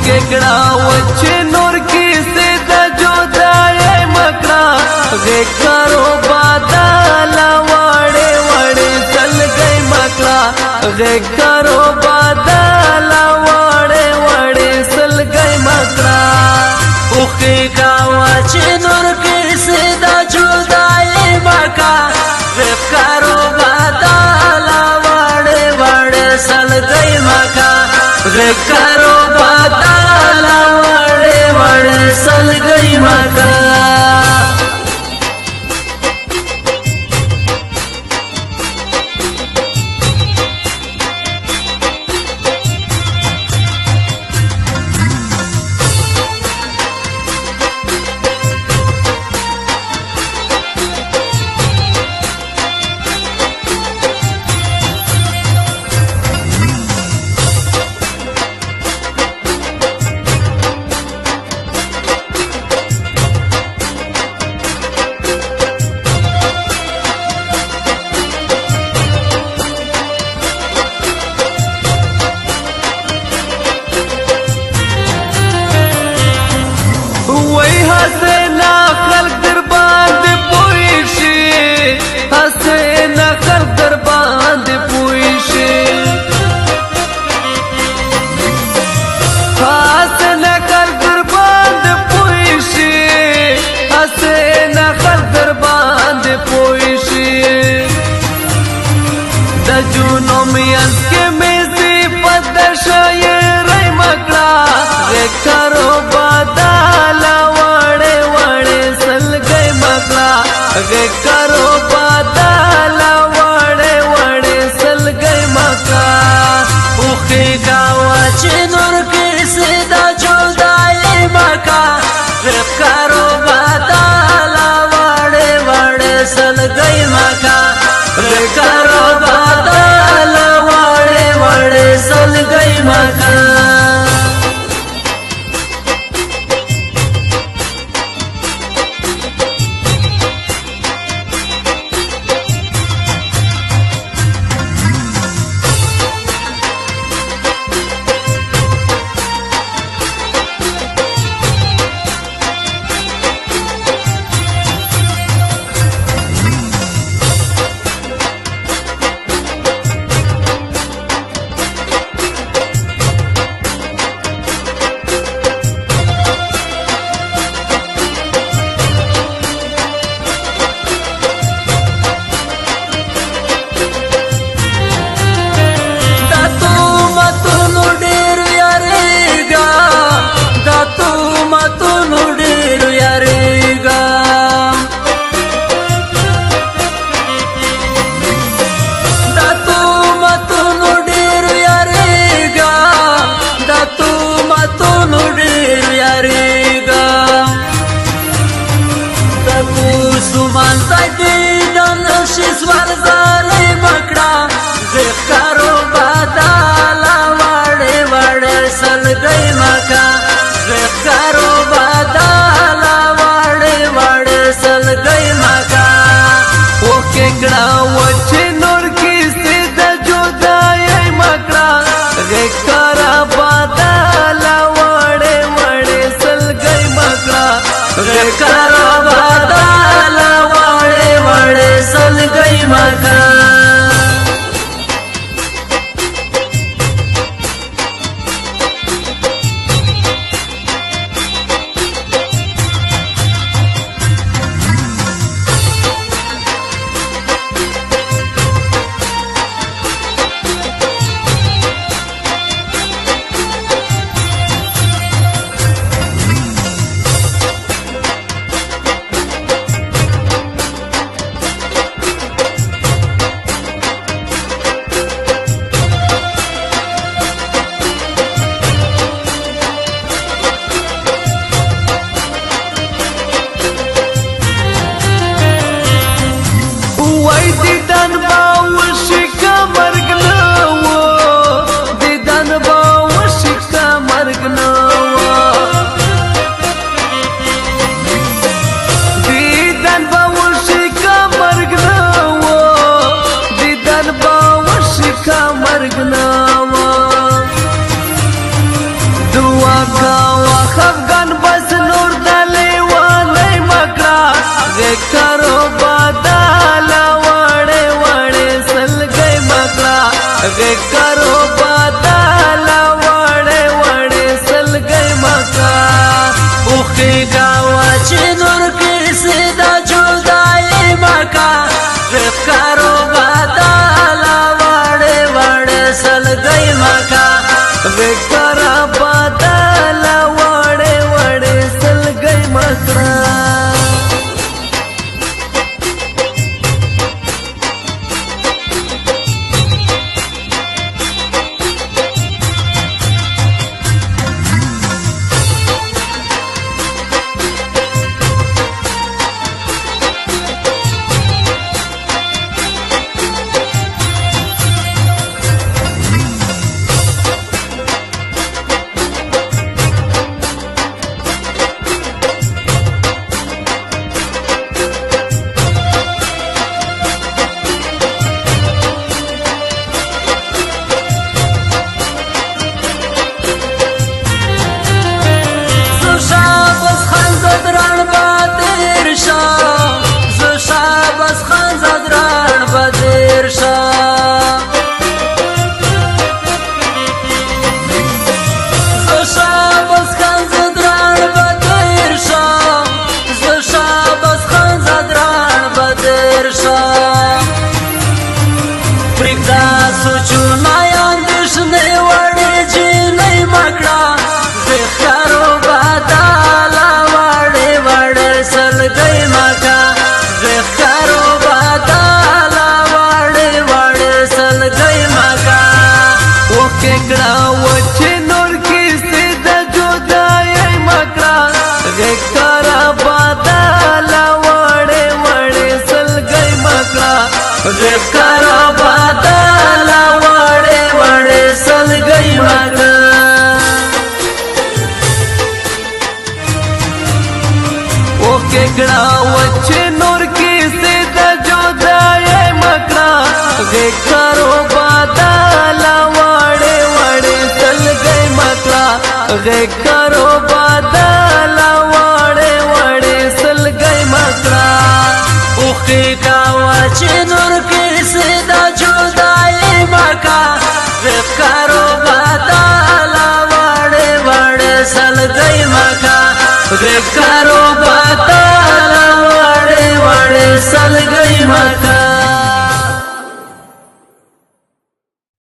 केकड़ा वच्चे नूर की सीधा जुदाई मकड़ा गे करो बादला वाड़े वाड़े चल गई मकड़ा गे करो बादला वाड़े वाड़े चल गई मकड़ा उके गावाचे नूर की सीधा जुदाई मकड़ा गे करो बादला वाड़े वाड़े चल गई मकड़ा गे करो बादला वाड़े वाड़े चल गई मकड़ा हसेना खल्क दरबांद पुइशी हसेना खल्क दरबांद पुइशी हसेना खल्क दरबांद पुइशी हसेना खल्क दरबांद पुइशी दजुनो मियंस के मेसी पदशाये रे मकड़ा गे करो बादला गे करो बादला वाड़े वाड़े चल गई मक्का उके गावाचे नूर की सीधा जुदाई मक्का गे करो बादला वाड़े वाड़े चल गई मक्का गे करो बादला वाड़े वाड़े चल गई मक्का केकड़ा वच्चे नूर की सीधा जुदाई मकड़ा गे करा बादला वाड़े वाड़े चल गई मकड़ा गे करा बादला वाड़े वाड़े चल गई मकड़ा کارو بدالا وړې وړې سلګۍ مکا اوخی گاوا چې نور کې سدا جدای مکا کارو بدالا وړې وړې سلګۍ مکا کارا بدالا وړې وړې سلګۍ مکا کارو بدالا وړې وړې سلګۍ مکا او کېکړه وچې نور کې سدا جدای مکړه کارو بدالا وړې وړې سلګۍ مکړه کارو بدالا وړې وړې سلګۍ مکړه اوخی گاوا چې نور کې سدا